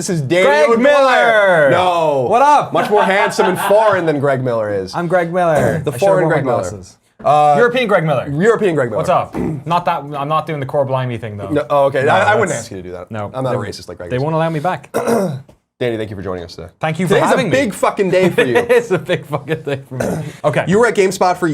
This is Danny Greg Miller! No. What up? Much more handsome and foreign than Greg Miller is. I'm Greg Miller. The foreign Greg Miller. European Greg Miller. European Greg Miller. What's up? Not that. I'm not doing the core blimey thing though. No, oh, okay. No, I wouldn't ask you to do that. No. I'm not a racist like Greg They is. won't allow me back. Danny, thank you for joining us today. Thank you for having me. Today's a big fucking day for you. It's a big fucking day for me. Okay. You were at GameSpot for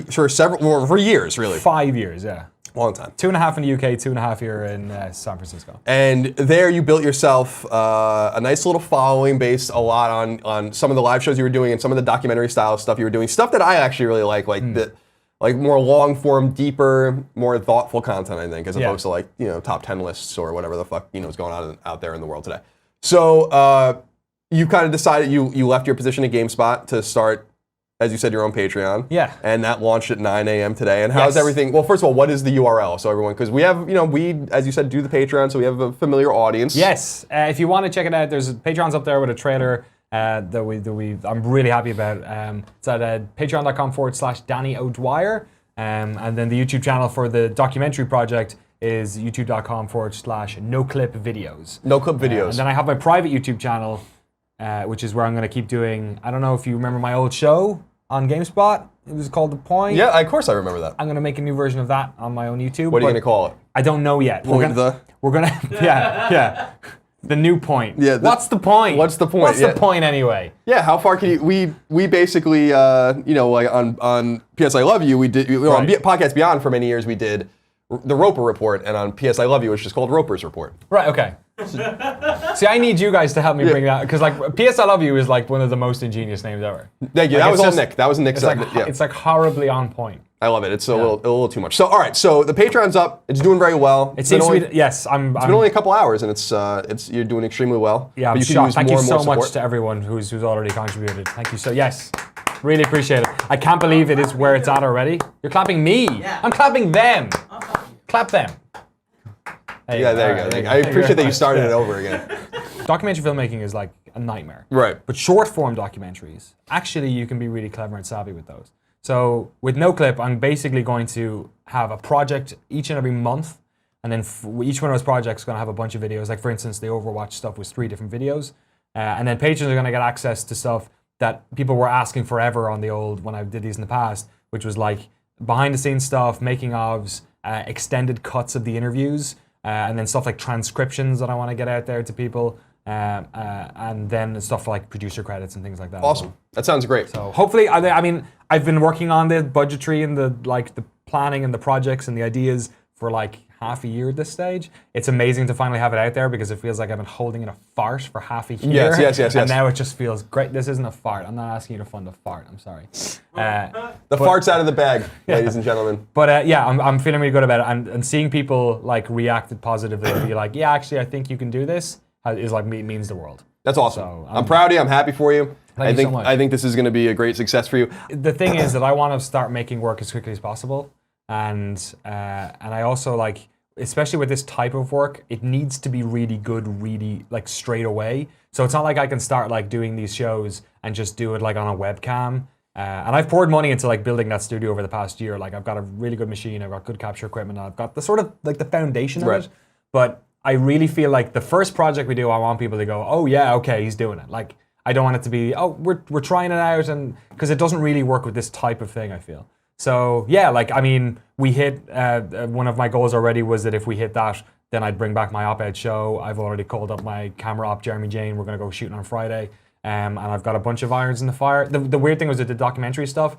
years, really. 5 years, yeah. Long time. 2.5 in the UK, 2.5 here in San Francisco. And there you built yourself a nice little following based a lot on some of the live shows you were doing and some of the documentary style stuff you were doing. Stuff that I actually really like more long form, deeper, more thoughtful content, I think, as opposed to like, top 10 lists or whatever the fuck, is going on out there in the world today. So you kind of decided you left your position at GameSpot to start, as you said, your own Patreon. Yeah. And that launched at 9 a.m. today. And how's everything? Well, first of all, what is the URL? So everyone, because we have, we, as you said, do the Patreon, so we have a familiar audience. Yes. If you want to check it out, there's Patreon's up there with a trailer that I'm really happy about. It's at patreon.com/Danny O'Dwyer. And then the YouTube channel for the documentary project is youtube.com/NoClipVideos. NoClipVideos. And then I have my private YouTube channel, which is where I'm going to keep doing, I don't know if you remember my old show on GameSpot. It was called The Point. Yeah, of course I remember that. I'm going to make a new version of that on my own YouTube. What are you going to call it? I don't know yet. We're gonna yeah. The new point. Yeah. What's the point? What's the point? What's the point anyway? Yeah, how far can you? We basically, like on PS I Love You, we did on Podcast Beyond for many years. We did the Roper Report, and on PS I Love You, it's just called Roper's Report. Right. Okay. See, I need you guys to help me bring that, because like PS I Love You is like one of the most ingenious names ever. Thank you. Like, that was all Nick. That was Nick's. It's like horribly on point. I love it. It's a little too much. So all right. So the Patreon's up. It's doing very well. It seems to be. Yes, It's been only a couple hours, and it's you're doing extremely well. Yeah, I'm shocked. Thank you so much to everyone who's already contributed. Thank you so. Yes, really appreciate it. I can't believe it is where it's at already. You're clapping me. Yeah. I'm clapping them. Clap them. There you go. I appreciate that you started it over again. Documentary filmmaking is like a nightmare. Right. But short form documentaries, actually you can be really clever and savvy with those. So with NoClip, I'm basically going to have a project each and every month, and then each one of those projects is going to have a bunch of videos. Like for instance, the Overwatch stuff was 3 different videos. And then patrons are going to get access to stuff that people were asking forever on the old, when I did these in the past, which was like behind the scenes stuff, making ofs, extended cuts of the interviews, and then stuff like transcriptions that I want to get out there to people, and then stuff like producer credits and things like that. Awesome. That sounds great. So hopefully, I mean, I've been working on the budgetary and the planning and the projects and the ideas for like half a year at this stage. It's amazing to finally have it out there, because it feels like I've been holding in a fart for half a year. Yes. And now it just feels great. This isn't a fart. I'm not asking you to fund a fart. I'm sorry. The fart's out of the bag, ladies and gentlemen. But I'm feeling really good about it, and seeing people like reacted positively and be like, yeah, actually, I think you can do this, is like means the world. That's awesome. So, I'm proud of you. I'm happy for you. Thank you so much. I think this is going to be a great success for you. The thing is that I want to start making work as quickly as possible, and I also like, especially with this type of work, it needs to be really good, really like straight away. So it's not like I can start like doing these shows and just do it like on a webcam. And I've poured money into like building that studio over the past year. Like I've got a really good machine, I've got good capture equipment, I've got the sort of like the foundation of it. But I really feel like the first project we do, I want people to go, oh yeah, okay, he's doing it. Like I don't want it to be, oh, we're trying it out, and because it doesn't really work with this type of thing, I feel. So yeah, like I mean, we hit one of my goals already was that if we hit that, then I'd bring back my op-ed show. I've already called up my camera op, Jeremy Jane. We're gonna go shooting on Friday, and I've got a bunch of irons in the fire. The weird thing was that the documentary stuff,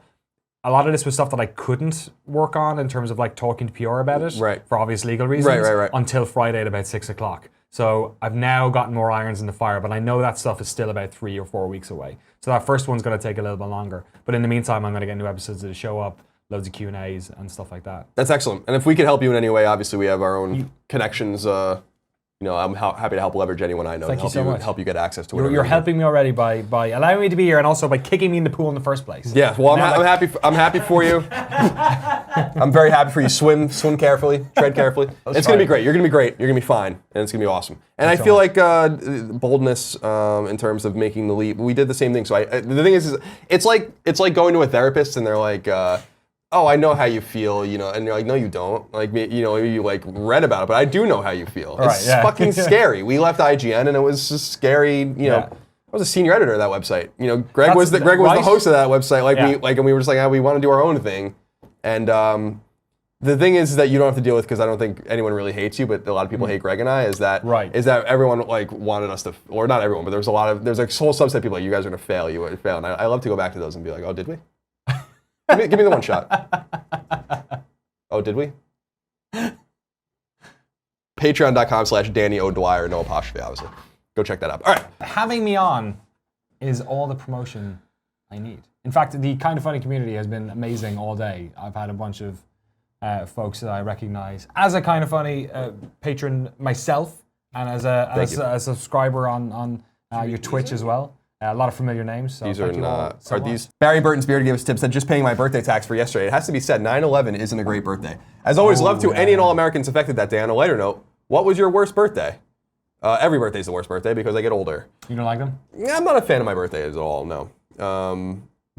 a lot of this was stuff that I couldn't work on in terms of like talking to PR about it, for obvious legal reasons, until Friday at about 6 o'clock. So I've now gotten more irons in the fire, but I know that stuff is still about 3 or 4 weeks away. So that first one's going to take a little bit longer. But in the meantime, I'm going to get new episodes of the show up, loads of Q&As and stuff like that. That's excellent. And if we can help you in any way, obviously we have our own connections. I'm happy to help leverage anyone I know to help you get access to whatever. You're helping me already by allowing me to be here, and also by kicking me in the pool in the first place. Yeah, well, I'm happy. I'm happy for you. I'm very happy for you. Swim carefully, tread carefully. It's gonna be great. You're gonna be great. You're gonna be fine, and it's gonna be awesome. And I feel like boldness in terms of making the leap. We did the same thing. So the thing is it's like going to a therapist, and they're like, oh, I know how you feel, you know, and you're like, no, you don't. Like, you know, you like read about it, but I do know how you feel. Right, It's yeah. fucking scary. We left IGN, and it was just scary. You know, I was a senior editor of that website. You know, Greg was the host of that website. Like and we were just like, we want to do our own thing, and the thing is that you don't have to deal with, because I don't think anyone really hates you, but a lot of people hate Greg and I. Is that everyone like wanted us to, or not everyone, but there's a whole subset of people like, you guys are gonna fail, you would fail, and I love to go back to those and be like, oh, did we? Give me the one shot. Oh, did we? Patreon.com/Danny O'Dwyer, no apostrophe, obviously. Go check that out. All right. Having me on is all the promotion I need. In fact, the Kind of Funny community has been amazing all day. I've had a bunch of folks that I recognize as a Kind of Funny patron myself, and as a subscriber on your Twitch as well. A lot of familiar names. So these are these. Barry Burton's Beard gave us tips, said just paying my birthday tax for yesterday. It has to be said, 9/11 isn't a great birthday. As always, love to any and all Americans affected that day. On a lighter note, what was your worst birthday? Every birthday's the worst birthday because I get older. You don't like them? Yeah, I'm not a fan of my birthdays at all, no.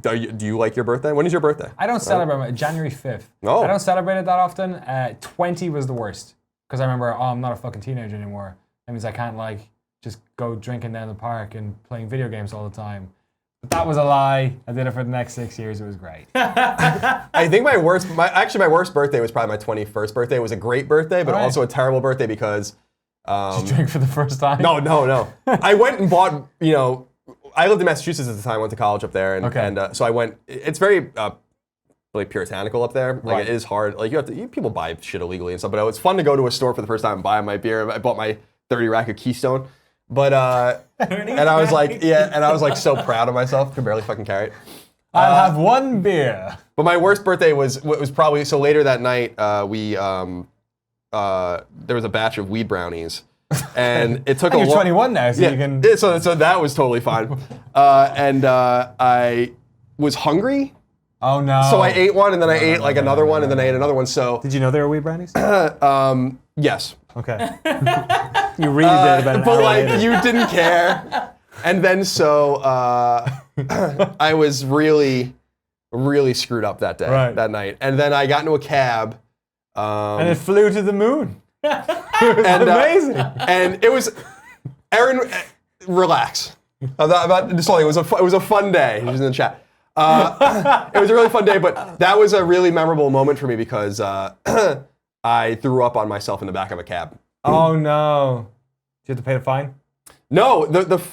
Do you like your birthday? When is your birthday? I don't celebrate January 5th. Oh. I don't celebrate it that often. 20 was the worst. Because I remember, I'm not a fucking teenager anymore. That means I can't like just go drinking down the park and playing video games all the time. But that was a lie. I did it for the next 6 years. It was great. I think my worst birthday was probably my 21st birthday. It was a great birthday, but also a terrible birthday because... Did you drink for the first time? No. I went and bought, you know, I lived in Massachusetts at the time, I went to college up there, and so I went, it's very like puritanical up there. Like it is hard, like people buy shit illegally and stuff, but it's fun to go to a store for the first time and buy my beer. I bought my 30 rack of Keystone. But, and I was like so proud of myself, could barely fucking carry it. I'll have one beer. But my worst birthday was probably, so later that night, there was a batch of weed brownies. And it took You're 21 now, so you can... So that was totally fine. And I was hungry. Oh no. So I ate one, and then I ate like another one, and then I ate another one, so... Did you know they were weed brownies? Yes. Okay. You really did about an but hour like later. you didn't care, and then so I was really screwed up that day, that night, and then I got into a cab, and it flew to the moon. and amazing. And it was, Aaron, relax. It was a fun day. He was in the chat. It was a really fun day, but that was a really memorable moment for me because I threw up on myself in the back of a cab. Oh no! Did you have to pay the fine? No, because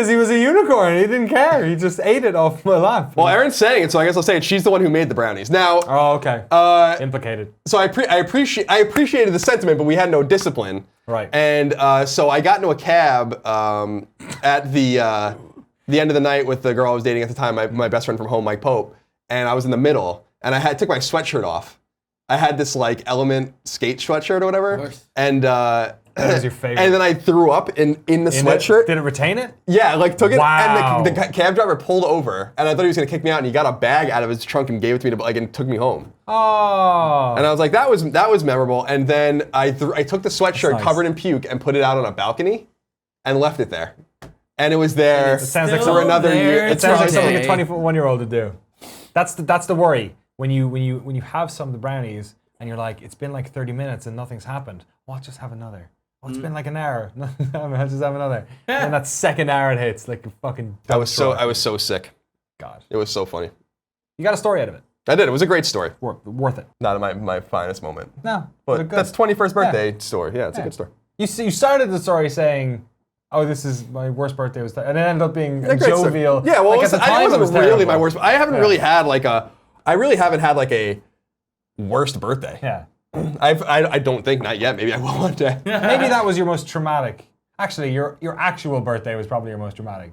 he was a unicorn. He didn't care. He just ate it off my lap. Well, Erin's saying it, so I guess I'll say it. She's the one who made the brownies. Now. Oh, okay. Implicated. So I appreciated the sentiment, but we had no discipline. Right. And so I got into a cab at the end of the night with the girl I was dating at the time, my best friend from home, Mike Pope, and I was in the middle, and I took my sweatshirt off. I had this like Element skate sweatshirt or whatever, Of course. and that was your favorite. And then I threw up in the sweatshirt. Did it retain it? Yeah, like took it, Wow. and the cab driver pulled over, and I thought he was gonna kick me out, and he got a bag out of his trunk and gave it to me and took me home. Oh. And I was like, that was memorable. And then I took the sweatshirt covered in puke and put it out on a balcony, and left it there. And it was there for another year. It sounds like something a 21-year-old would do. That's the worry. When you have some of the brownies and you're like, it's been like 30 minutes and nothing's happened. Well, I'll just have another. Oh, it's been like an hour. I'll just have another. And that second hour it hits like a fucking. I was so sick. God. It was so funny. You got a story out of it. I did. It was a great story. Worth it. Not my finest moment. No. But that's 21st birthday story. Yeah, it's a good story. You started the story saying, "Oh, this is my worst birthday was," and it ended up being a great jovial. Story. Yeah, well, like at the time, it wasn't really my worst. I haven't really had I really haven't had like a worst birthday. Yeah. I don't think, not yet. Maybe I will one day. Maybe that was your most traumatic. Actually, your actual birthday was probably your most traumatic.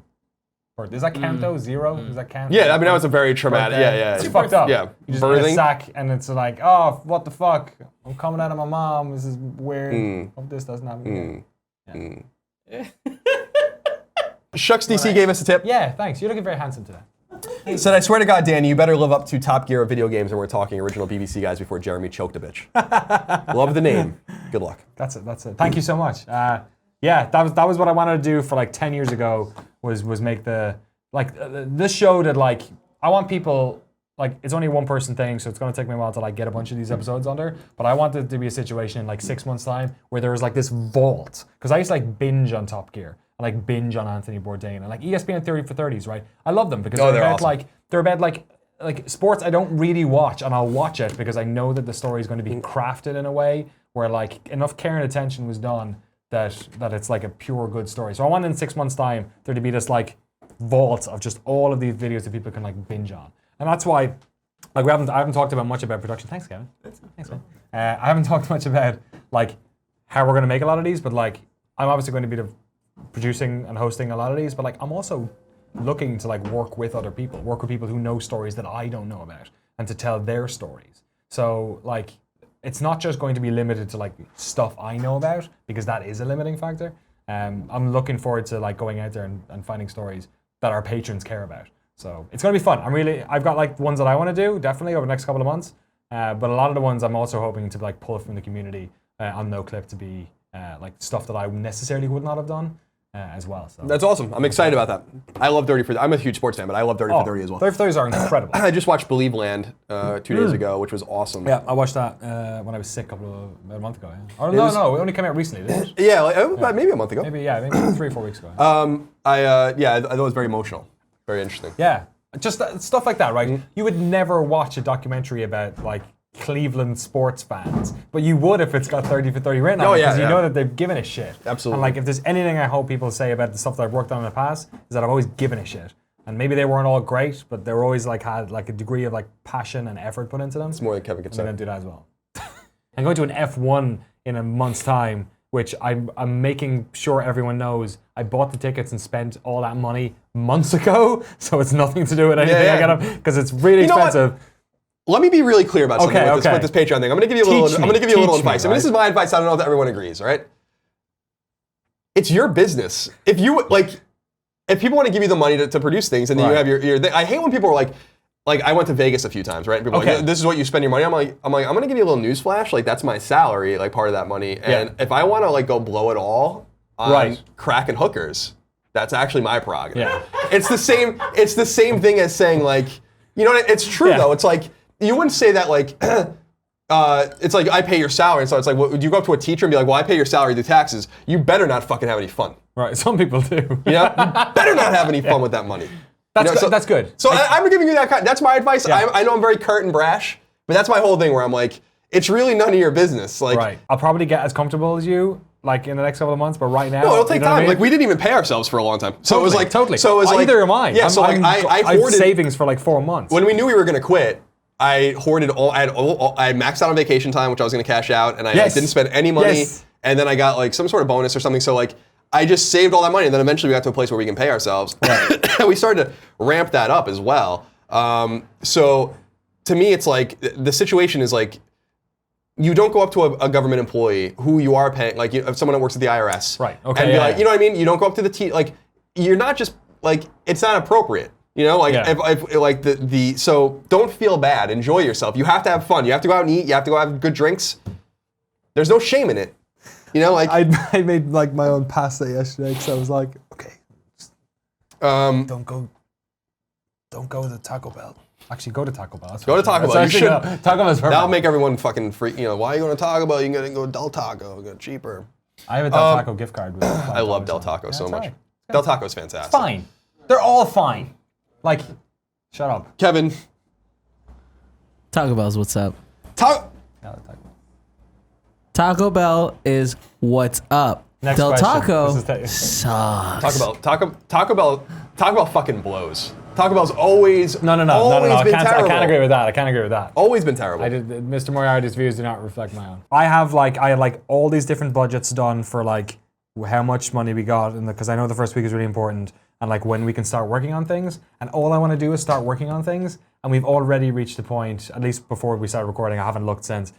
Does that count though? Zero? Does that count? Yeah, I mean that was a very traumatic. Yeah. It's fucked up. Yeah. You just get a sack and it's like, oh, what the fuck? I'm coming out of my mom. This is weird. Hope this doesn't happen again. Yeah. Shucks DC gave us a tip. Yeah, thanks. You're looking very handsome today. He said, I swear to God, Danny, you better live up to Top Gear of video games, and we're talking original BBC guys before Jeremy choked a bitch. Love the name. Good luck. That's it. Thank you so much. Yeah, that was what I wanted to do for like 10 years ago, was make this show that like, I want people like it's only a one person thing, so it's gonna take me a while to like get a bunch of these episodes under. But I want it to be a situation in like 6 months' time where there was like this vault, because I used to like binge on Top Gear, and like binge on Anthony Bourdain, and like ESPN 30 for 30s, right? I love them because they're about awesome. they're about like sports I don't really watch, and I'll watch it because I know that the story is going to be crafted in a way where like enough care and attention was done that it's like a pure good story. So I want in 6 months' time there to be this like vault of just all of these videos that people can like binge on. And that's why like I haven't talked about much about production. Thanks, Kevin. Thanks, man. I haven't talked much about like how we're going to make a lot of these, but like I'm obviously going to be producing and hosting a lot of these, but like I'm also looking to like work with other people, work with people who know stories that I don't know about, and to tell their stories. So like it's not just going to be limited to like stuff I know about, because that is a limiting factor. I'm looking forward to like going out there and finding stories that our patrons care about. So it's gonna be fun. I've got like ones that I want to do definitely over the next couple of months, but a lot of the ones I'm also hoping to like pull from the community on NoClip to be like stuff that I necessarily would not have done as well. So That's awesome. I'm excited about that. I love Dirty for. I'm a huge sports fan, but I love Dirty for 30 as well. 30 for 30s are incredible. I just watched Believe Land 2 days ago, which was awesome. Yeah, I watched that when I was sick about a month ago. Yeah. Or no, it only came out recently, didn't it? Yeah, like, maybe a month ago. Maybe 3 or 4 weeks ago. I thought it was very emotional, very interesting. Yeah, just stuff like that, right? You would never watch a documentary about like Cleveland sports fans, but you would if it's got 30 for 30 written on it, because you know that they've given a shit. Absolutely. And like if there's anything I hope people say about the stuff that I've worked on in the past, is that I've always given a shit. And maybe they weren't all great, but they were always like had like a degree of like passion and effort put into them. It's more than Kevin could say. I'm gonna do that as well. I'm going to an F1 in a month's time, which I'm making sure everyone knows I bought the tickets and spent all that money months ago, so it's nothing to do with anything I get because it's really expensive. Let me be really clear about something with this Patreon thing. I'm going to give you a little advice. I mean, this is my advice. I don't know if everyone agrees, all right? It's your business. If you if people want to give you the money to produce things, and then you have your thing. I hate when people are like I went to Vegas a few times, right? People are like, this is what you spend your money. I'm like, I'm going to give you a little news flash. Like that's my salary, like part of that money. And if I want to like go blow it all on crack and hookers, that's actually my prerogative. Yeah. It's the same thing as saying like, you know what? It's true though. It's like you wouldn't say that like. It's like I pay your salary, and so it's like, would you go up to a teacher and be like, "Well, I pay your salary, the taxes. You better not fucking have any fun." Right. Some people do. You know, you better not have any fun with that money. That's good. That's good. So I'm giving you that. That's my advice. I know I'm very curt and brash, but that's my whole thing. Where I'm like, it's really none of your business. Like, I'll probably get as comfortable as you, like in the next couple of months. But right now, no, it'll take time. I mean? Like we didn't even pay ourselves for a long time. So it was like totally. So it was like either am I. Yeah. So like I hoarded savings for like 4 months. When we knew we were going to quit, I hoarded I had maxed out on vacation time, which I was going to cash out, and I didn't spend any money. And then I got like some sort of bonus or something. So like I just saved all that money, and then eventually we got to a place where we can pay ourselves. And we started to ramp that up as well. So to me, it's like the situation is like you don't go up to a government employee who you are paying, like if someone that works at the IRS, right? Okay, and be like, you know what I mean? You don't go up to the like you're not just like it's not appropriate. You know, like if like so don't feel bad. Enjoy yourself. You have to have fun. You have to go out and eat. You have to go have good drinks. There's no shame in it. You know, like I made like my own pasta yesterday because I was like, okay, don't go to Taco Bell. Actually, go to Taco Bell. Go to Taco Bell. You should. Taco Bell's perfect. That'll make everyone fucking freak. You know, why are you going to Taco Bell? You can go to Del Taco. Get cheaper. I have a Del Taco gift card. With I love Del Taco so much. Right. Del Taco's fantastic. It's fine. They're all fine. Like, shut up. Kevin. Taco Bell's what's up. Taco Bell is what's up. Next Del question. Taco sucks. Taco Bell fucking blows. Taco Bell's always No. I can't agree with that. Always been terrible. Mr. Moriarty's views do not reflect my own. I had like all these different budgets done for like how much money we got, because I know the first week is really important, and like when we can start working on things. And all I want to do is start working on things. And we've already reached the point, at least before we started recording, I haven't looked since,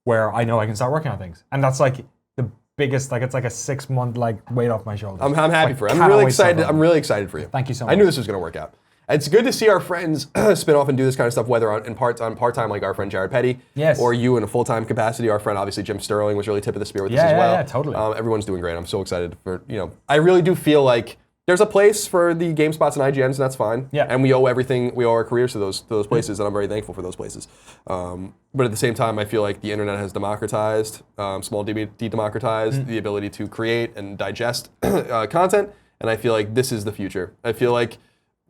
where I know I can start working on things. And that's like the biggest, like it's like a 6 month like weight off my shoulders. I'm happy for you. I'm really excited. I'm really excited for you. Thank you so much. I knew this was going to work out. It's good to see our friends spin off and do this kind of stuff, whether on part-time like our friend Jared Petty, or you in a full-time capacity. Our friend, obviously, Jim Sterling was really tip of the spear with this as well. Yeah, totally. Everyone's doing great. I'm so excited for, I really do feel like there's a place for the GameSpots and IGNs, and that's fine. Yeah. And we owe our careers to those places, and I'm very thankful for those places. But at the same time, I feel like the internet has democratized, small de-democratized the ability to create and digest content, and I feel like this is the future. I feel like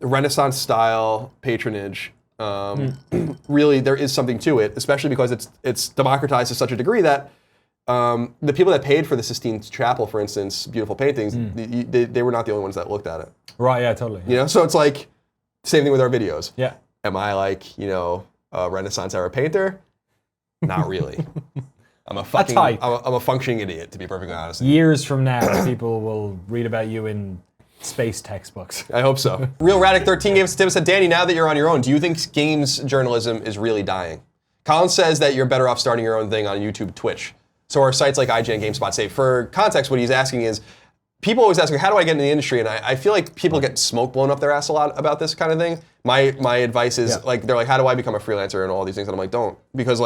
Renaissance style patronage, really there is something to it, especially because it's democratized to such a degree that the people that paid for the Sistine Chapel, for instance, beautiful paintings, they were not the only ones that looked at it. Right, yeah, totally. You know, so it's like, same thing with our videos. Yeah. Am I like, a Renaissance era painter? Not really. I'm a functioning idiot, to be perfectly honest. Years from now, people will read about you in space textbooks. I hope so. Real Radic 13 Games Tim said, Danny, now that you're on your own, do you think games journalism is really dying? Colin says that you're better off starting your own thing on YouTube, Twitch. So are sites like IGN, GameSpot safe? For context, what he's asking is, people always ask, how do I get into the industry? And I feel like people get smoke blown up their ass a lot about this kind of thing. My advice is, they're like, how do I become a freelancer and all these things? And I'm like, don't. Because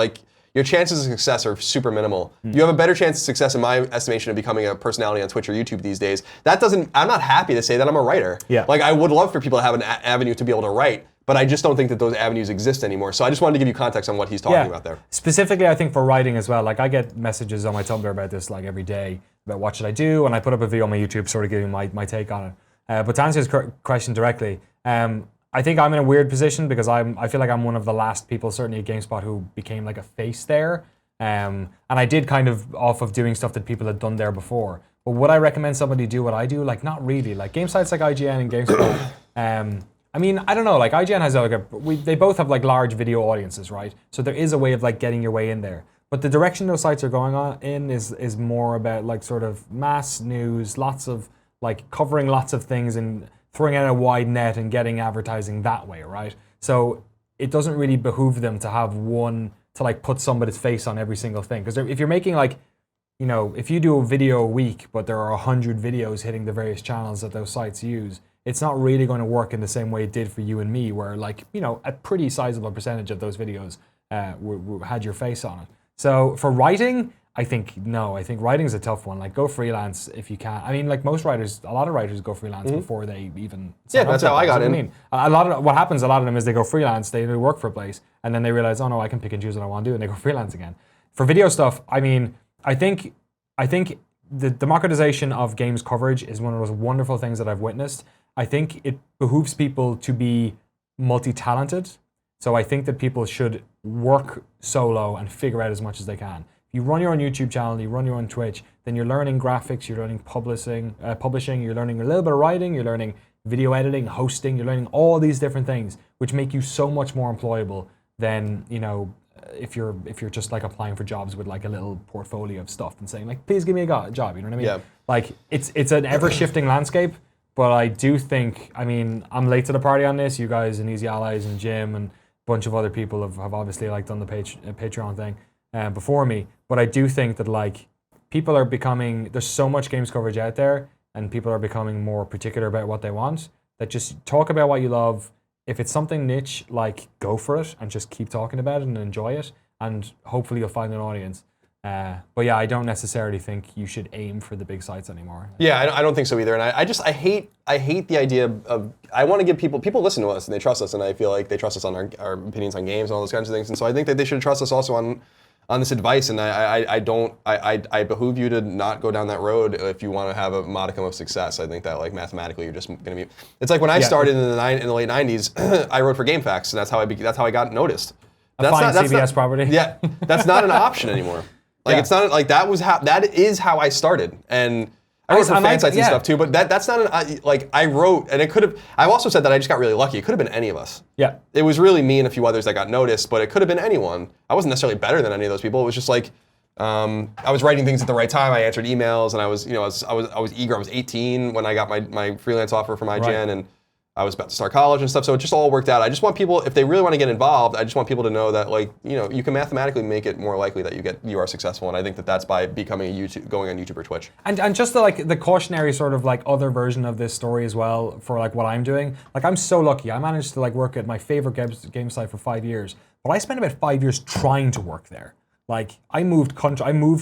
your chances of success are super minimal. You have a better chance of success, in my estimation, of becoming a personality on Twitch or YouTube these days. I'm not happy to say that I'm a writer. Yeah. I would love for people to have an avenue to be able to write, but I just don't think that those avenues exist anymore. So I just wanted to give you context on what he's talking about there. Specifically, I think for writing as well. I get messages on my Tumblr about this every day about what should I do, and I put up a video on my YouTube sort of giving my take on it. But to answer his question directly, I think I'm in a weird position because I feel like I'm one of the last people, certainly at GameSpot, who became a face there. And I did kind of off of doing stuff that people had done there before. But would I recommend somebody do what I do? Not really. Game sites like IGN and GameSpot, I mean, I don't know. IGN has they both have large video audiences, right? So there is a way of getting your way in there. But the direction those sites are going on in is more about sort of mass news, lots of covering lots of things and throwing out a wide net and getting advertising that way, right? So it doesn't really behoove them to have one to put somebody's face on every single thing. Because if you're making if you do a video a week, but there are 100 videos hitting the various channels that those sites use, it's not really going to work in the same way it did for you and me, where a pretty sizable percentage of those videos had your face on it. So for writing, I think writing is a tough one. Go freelance if you can. I mean, a lot of writers go freelance before they even. That's how I got in. I mean, a lot of them is they go freelance, they work for a place, and then they realize, oh no, I can pick and choose what I want to do, and they go freelance again. For video stuff, I mean, I think the democratization of games coverage is one of those wonderful things that I've witnessed. I think it behooves people to be multi-talented. So I think that people should work solo and figure out as much as they can. If you run your own YouTube channel, you run your own Twitch, then you're learning graphics, you're learning publishing, you're learning a little bit of writing, you're learning video editing, hosting, you're learning all these different things, which make you so much more employable than, if you're just applying for jobs with a little portfolio of stuff and saying please give me a job, you know what I mean? Yeah. It's an ever-shifting landscape. But I do think, I'm late to the party on this. You guys and Easy Allies and Jim and a bunch of other people have obviously done the Patreon thing before me. But I do think that people are becoming, there's so much games coverage out there, and people are becoming more particular about what they want. That just talk about what you love. If it's something niche, go for it and just keep talking about it and enjoy it, and hopefully you'll find an audience. But yeah, I don't necessarily think you should aim for the big sites anymore. Yeah, I don't think so either. And I hate the idea of, I want to give people listen to us and they trust us, and I feel like they trust us on our opinions on games and all those kinds of things. And so I think that they should trust us also on this advice. And I behoove you to not go down that road if you want to have a modicum of success. I think that mathematically you're just going to be. It's like when I started in the late '90s, I wrote for GameFAQs, and that's how I got noticed. That's CBS property. Yeah, that's not an option anymore. It's not that is how I started, and I wrote for fan sites and stuff too. But that's not I wrote, and it could have. I've also said that I just got really lucky. It could have been any of us. Yeah. It was really me and a few others that got noticed, but it could have been anyone. I wasn't necessarily better than any of those people. It was just I was writing things at the right time. I answered emails, and I was eager. I was 18 when I got my freelance offer from IGN, and I was about to start college and stuff, so it just all worked out. I just want people, if they really want to get involved, I just want people to know that, you can mathematically make it more likely that you are successful, and I think that that's by becoming going on YouTube or Twitch. And just the cautionary sort of other version of this story as well for what I'm doing. I'm so lucky. I managed to work at my favorite game site for 5 years, but I spent about 5 years trying to work there. I moved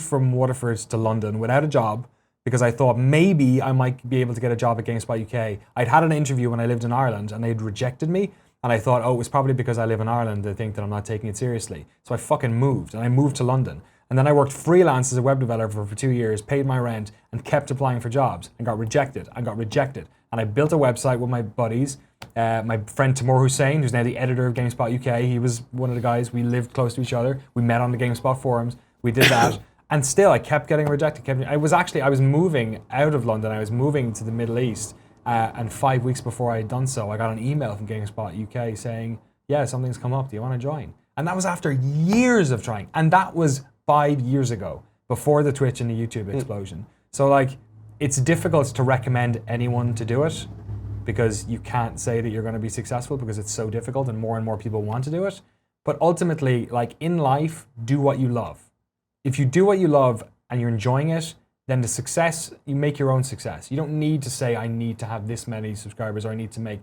from Waterford to London without a job, because I thought maybe I might be able to get a job at GameSpot UK. I'd had an interview when I lived in Ireland and they'd rejected me. And I thought, oh, it was probably because I live in Ireland. They think that I'm not taking it seriously. So I fucking moved, and I moved to London. And then I worked freelance as a web developer for 2 years, paid my rent, and kept applying for jobs, and got rejected. And I built a website with my buddies. My friend Timur Hussain, who's now the editor of GameSpot UK, he was one of the guys. We lived close to each other. We met on the GameSpot forums. We did that. And still, I kept getting rejected. I was moving out of London. I was moving to the Middle East. And 5 weeks before I had done so, I got an email from GameSpot UK saying, yeah, something's come up. Do you want to join? And that was after years of trying. And that was 5 years ago, before the Twitch and the YouTube explosion. So like, it's difficult to recommend anyone to do it because you can't say that you're going to be successful because it's so difficult and more people want to do it. But ultimately, like in life, do what you love. If you do what you love and you're enjoying it, then the success, you make your own success. You don't need to say, I need to have this many subscribers, or I need to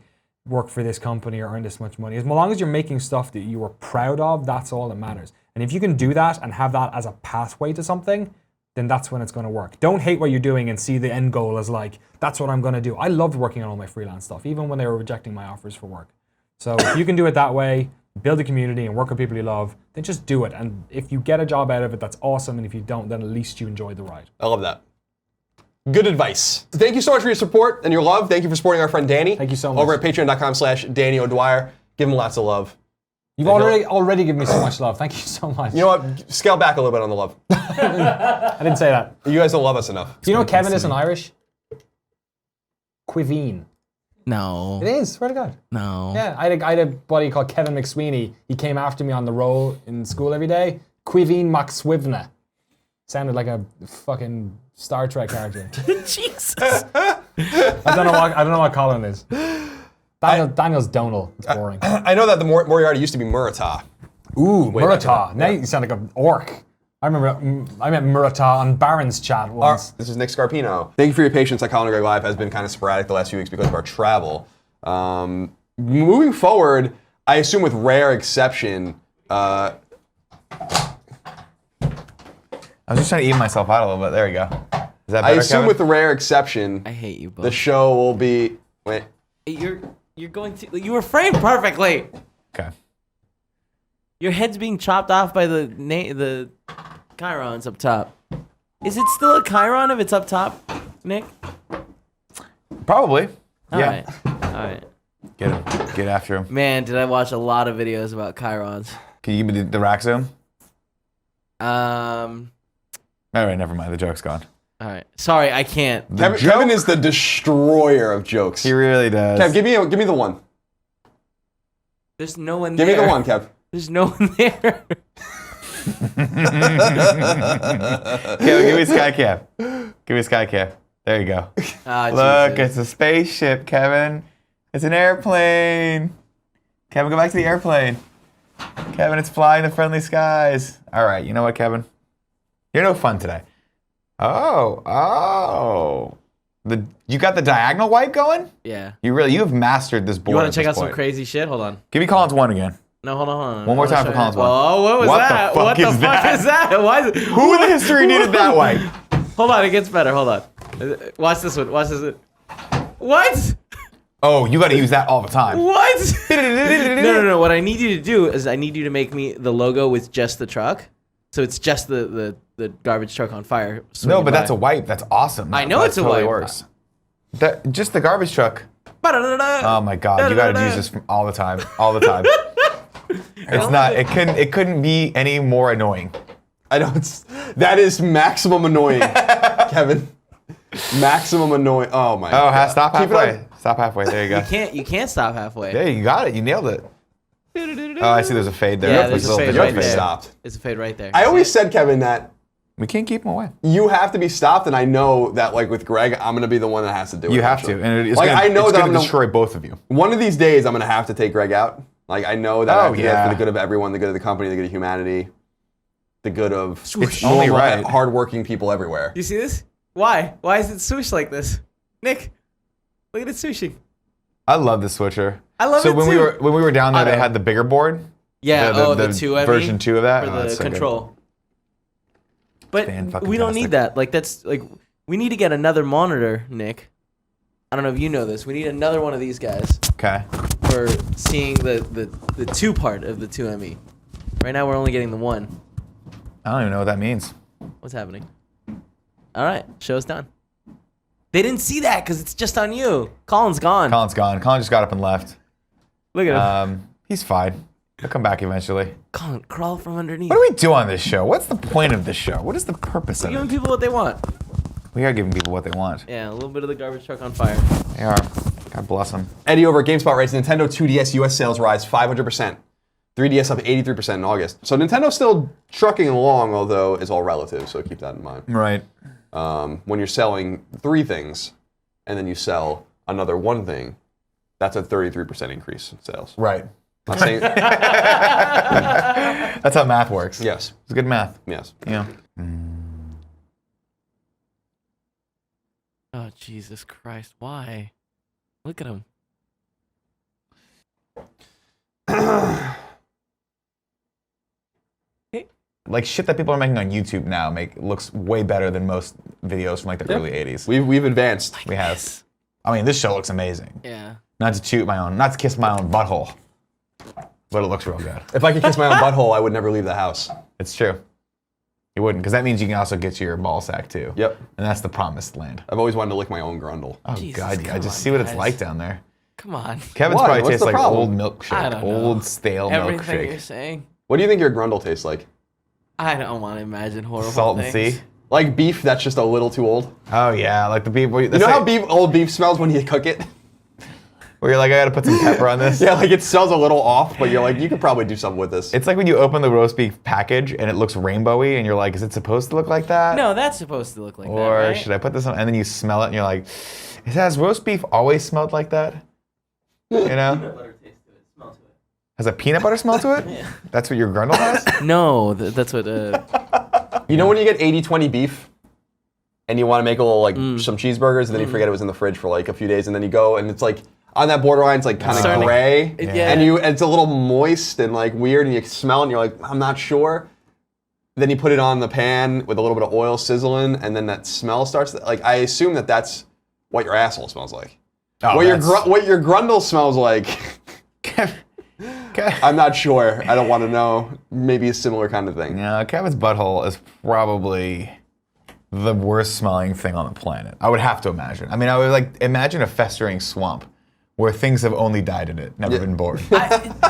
work for this company or earn this much money. As long as you're making stuff that you are proud of, that's all that matters. And if you can do that and have that as a pathway to something, then that's when it's going to work. Don't hate what you're doing and see the end goal as like, that's what I'm going to do. I loved working on all my freelance stuff, even when they were rejecting my offers for work. So if you can do it that way, build a community and work with people you love, then just do it. And if you get a job out of it, that's awesome. And if you don't, then at least you enjoyed the ride. I love that. Good advice. Thank you so much for your support and your love. Thank you for supporting our friend Danny. Thank you so much. Over at patreon.com/Danny O'Dwyer. Give him lots of love. You've already given me so much love. Thank you so much. You know what? Scale back a little bit on the love. I didn't say that. You guys don't love us enough. Do you know Kevin is in Irish? Quiveen. No. It is, swear to God. No. Yeah, I had a buddy called Kevin McSweeney. He came after me on the roll in school every day. Quiveen McSwivna. Sounded like a fucking Star Trek character. Jesus. I don't know what Colin is. Daniel's Donal. It's boring. I know that the Moriarty used to be Muratah. Ooh, Way back Muratah. Now you sound like an orc. I remember I met Muratah on Baron's chat once. This is Nick Scarpino. Thank you for your patience at Colin and Greg Live. Has been kind of sporadic the last few weeks because of our travel. Moving forward, I assume with rare exception, I was just trying to even myself out a little bit. There you go. Is that better, I assume Kevin? with the rare exception, I hate you both. the show will be. Wait. You're going to. You were framed perfectly. Okay. Your head's being chopped off by the chyrons up top. Is it still a chiron if it's up top, Nick? Probably. All Yeah. right. Get him. Get after him. Man, did I watch a lot of videos about chyrons. Can you give me the rack zoom? All All right, never mind. The joke's gone. right. Sorry, I can't. Kevin is the destroyer of jokes. He really does. Kev, give me the one. There's no one Give there. me the one, Kev. There's no one there. Kevin, give me Sky Cap. Give me Sky Cap. There you go. Look, Jesus. it's a spaceship, Kevin. It's an airplane. Kevin, go back to the airplane. Kevin, it's flying the friendly skies. All right, you know what, Kevin? You're no fun today. Oh. You got the diagonal wipe going? Yeah. You have mastered this board. You want at to check this out some point. crazy shit? Hold on. Give me Collins 1 again. No, hold on. One more time for Collins 1. Oh, what was What the that? fuck What the is fuck that? is that? Why is it? Who in the history needed that wipe? Hold on, it gets better. Hold on. Watch this one. Watch this one. What? Oh, you got to use that all the time. What? No. What I need you to do is I need you to make me the logo with just the truck. So it's just the garbage truck on fire. No, but that's a wipe. That's awesome. I know That it's a totally wipe. Works. Just the garbage truck. Oh my God, you got to use this all the time. All the time. It's not. It couldn't be any more annoying. I know that is maximum annoying, Kevin. Maximum annoying. Oh my. Oh, God. stop Keep it halfway. up. Stop halfway. There you go. You can't stop halfway. Yeah, you got it. You nailed it. Oh, I see. There's a fade there. Yeah, Like there's a little fade digital right there. Stopped. It's a fade right there. I always said, Kevin, that We can't keep them away. you have to be stopped, and I know that, like with Greg, I'm gonna be the one that has to do it. You have to, eventually. and it's like gonna, I know it's that gonna I'm gonna destroy both of you. One of these days, I'm gonna have to take Greg out. Like I know that I have to do that yeah. for the good of everyone, the good of the company, the good of humanity, the good of It's only normal, right. hardworking people everywhere. You see this? Why? Why is it swoosh like this? Nick, look at it swooshing. I love the switcher. I love so it when too. we were down there, I they know. had the bigger board. Yeah, the 2 version 2 of that. for Oh, the that's so good. control. But Fan-fucking-tastic. we don't need that. Like that's like We need to get another monitor, Nick. I don't know if you know this. We need another one of these guys Okay. for seeing the 2 part of the 2ME. Right now we're only getting the 1. I don't even know what that means. What's happening? All right, show's done. They didn't see that because it's just on you. Colin's gone. Colin's gone. Colin just got up and left. Look at him. He's fine. He'll come back eventually. Colin, crawl from underneath. What do we do on this show? What's the point of this show? What is the purpose We're of giving it? people what they want. We are giving people what they want. Yeah, a little bit of the garbage truck on fire. They are. God bless them. Eddie over at GameSpot writes, Nintendo 2DS US sales rise 500%. 3DS up 83% in August. So Nintendo's still trucking along, although it's all relative, so keep that in mind. Right. When you're selling 3 things, and then you sell another 1 thing, that's a 33% increase in sales. Right. Not saying, That's how math works. yes, It's good math. yes. Yeah. Oh, Jesus Christ. Why? Look at him. Like shit that people are making on YouTube now looks way better than most videos from like the early 80s. We've advanced. We have. I mean, this show looks amazing. Yeah. Not to kiss my own butthole, but it looks real good. If I could kiss my own butthole, I would never leave the house. It's true. You wouldn't, because that means you can also get to your ball sack too. Yep. And that's the promised land. I've always wanted to lick my own Grundle. Oh Jesus, God, yeah. I come just on, see what it's guys. like down there. Come on. Kevin's Why? probably What's tastes the like problem? old milkshake, I don't know. old stale Everything milkshake. you're saying. What do you think your Grundle tastes like? I don't want to imagine horrible Salt and things. sea. Like beef that's just a little too old? Oh yeah, like the people. You know how old beef smells when you cook it? Where you're like, I gotta put some pepper on this. Yeah, like it smells a little off, but you're like, you could probably do something with this. It's like when you open the roast beef package and it looks rainbowy, and you're like, is it supposed to look like that? No, that's supposed to look like that, Or right? should I put this on? And then you smell it, and you're like, has roast beef always smelled like that? You know? Butter taste to it. Smell to it. Has a peanut butter smell to it? Yeah. That's what your Grundle has? No, that's what... You know when you get 80-20 beef and you want to make a little like some cheeseburgers and then you forget it was in the fridge for like a few days and then you go and it's like on that borderline, it's like kind of Starting to- gray Yeah. and it's a little moist and like weird and you smell it and you're like, I'm not sure. Then you put it on the pan with a little bit of oil sizzling and then that smell starts. Like I assume that's what your asshole smells like. Oh, What your Grundle smells like, I'm not sure. I don't want to know. Maybe a similar kind of thing. Yeah, Kevin's butthole is probably the worst smelling thing on the planet. I would have to imagine. I mean, I would like imagine a festering swamp where things have only died in it, never been born.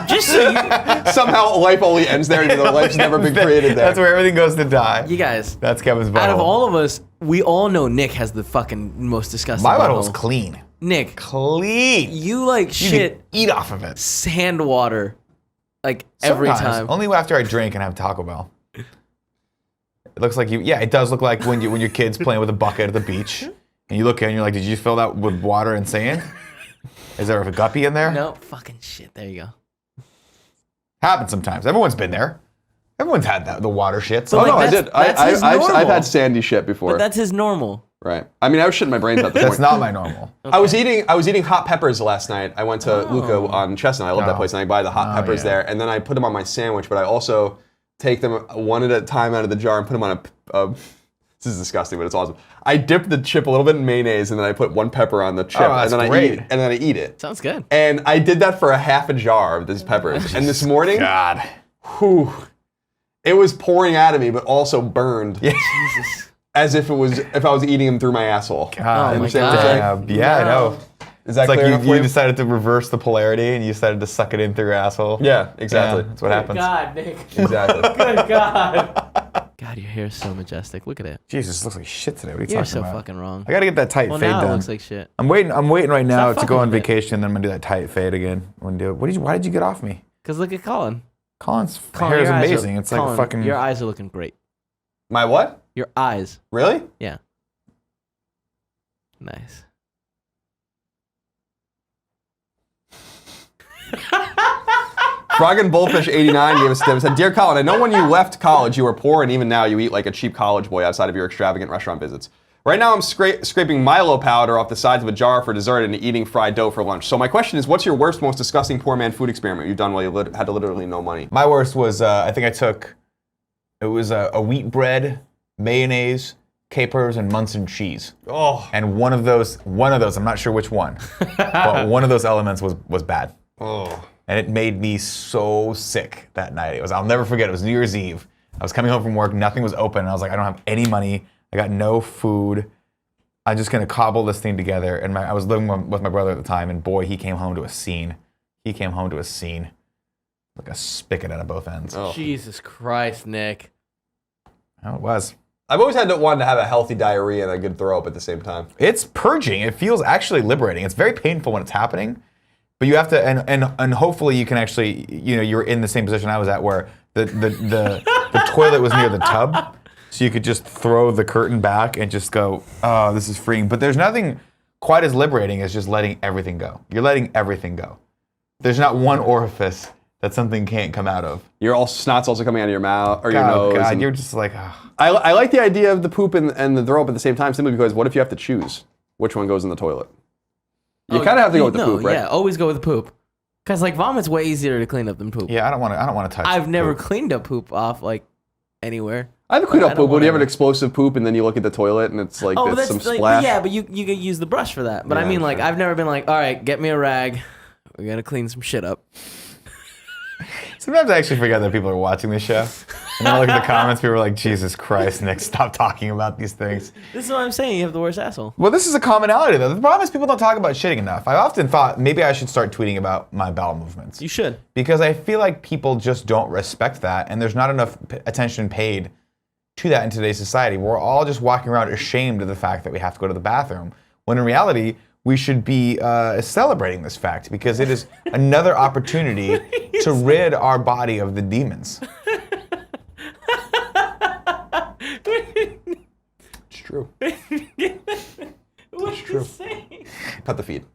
Just so you... Somehow life only ends there even though life's never been created there. That's where everything goes to die. You guys, That's Kevin's butthole. out of all of us, we all know Nick has the fucking most disgusting my butthole. butthole's clean. Nick, Clean. you like You shit can eat off of it. sand water like every Sometimes. time. Only after I drink and have Taco Bell. It looks like you. Yeah, it does look like when your kid's playing with a bucket at the beach, and you look in and you're like, "Did you fill that with water and sand? Is there a guppy in there?" No, fucking shit. There you go. Happens sometimes. Everyone's been there. Everyone's had that the water shit. But, Oh like, no, I that's- did. that's his I've normal. had sandy shit before. But that's his normal. Right. I mean, I was shitting my brains out this That's point. not my normal. I was eating hot peppers last night. I went to Luca on Chestnut. I love that Oh. place, and I buy the hot peppers yeah. there. And then I put them on my sandwich, but I also take them one at a time out of the jar and put them on a this is disgusting, but it's awesome. I dip the chip a little bit in mayonnaise, and then I put one pepper on the chip, Oh, that's and then great. I eat it. Sounds good. And I did that for a half a jar of these peppers. And this morning, God. whew, it was pouring out of me, but also burned. Yeah. Jesus. As if I was eating them through my asshole. God. Oh my Understand what I'm saying? God. Yeah, I No. know. Is that It's like clear enough for you decided to reverse the polarity and you decided to suck it in through your asshole. Yeah, exactly. Yeah, that's what happens. God, Nick. Exactly. Good God. God, your hair is so majestic. Look at it. Jesus, it looks like shit today. What are you You're talking so about? fucking wrong. I gotta get that tight Well, fade now it done. looks like shit. I'm waiting right now to fucking go on with it. vacation, then I'm gonna do that tight fade again. I'm gonna do it. Why did you get off me? Because look at Colin. Colin's Colin, hair is your eyes amazing. Are, It's like Colin, a fucking. Your eyes are looking great. My what? Your eyes. Really? Yeah. Nice. Frog and Bullfish 89 gave us a tip and said, Dear Colin, I know when you left college you were poor and even now you eat like a cheap college boy outside of your extravagant restaurant visits. Right now I'm scraping Milo powder off the sides of a jar for dessert and eating fried dough for lunch. So my question is, what's your worst, most disgusting poor man food experiment you've done while you had literally no money? My worst was I think I took. It was a wheat bread, mayonnaise, capers and Munson cheese. Oh. And one of those, I'm not sure which one, but one of those elements was bad. Oh. And it made me so sick that night. I'll never forget, it was New Year's Eve. I was coming home from work, nothing was open, and I was like, I don't have any money, I got no food. I'm just gonna cobble this thing together. And I was living with my brother at the time, and boy, he came home to a scene. Like a spigot out of both ends. Oh. Jesus Christ, Nick. Oh, it was. I've always had wanted to have a healthy diarrhea and a good throw up at the same time. It's purging. It feels actually liberating. It's very painful when it's happening, but you have to, and hopefully you can actually, you're in the same position I was at where the toilet was near the tub, so you could just throw the curtain back and just go, oh, this is freeing. But there's nothing quite as liberating as just letting everything go. You're letting everything go. There's not one orifice that something can't come out of. Your snot's also coming out of your mouth or your nose. God, you're just like, oh. I like the idea of the poop and the throw up at the same time simply because what if you have to choose which one goes in the toilet? You kind of have to go with the poop, right? Yeah, always go with the poop. Because like vomit's way easier to clean up than poop. Yeah, I don't want to touch. I've never poop. cleaned up poop off like anywhere. I have a clean up poop. When you have an explosive poop and then you look at the toilet and it's like there's some like, splash. Yeah, but you can use the brush for that. But I mean, like, I've never been like, all right, get me a rag. We're gonna clean some shit up. Sometimes I actually forget that people are watching this show. And then I look at the comments, people are like, Jesus Christ, Nick, stop talking about these things. This is what I'm saying. You have the worst asshole. Well, this is a commonality, though. The problem is people don't talk about shitting enough. I often thought maybe I should start tweeting about my bowel movements. You should. Because I feel like people just don't respect that, and there's not enough attention paid to that in today's society. We're all just walking around ashamed of the fact that we have to go to the bathroom, when in reality, we should be celebrating this fact because it is another opportunity to rid our body of the demons. It's true. What's true. Cut the feed.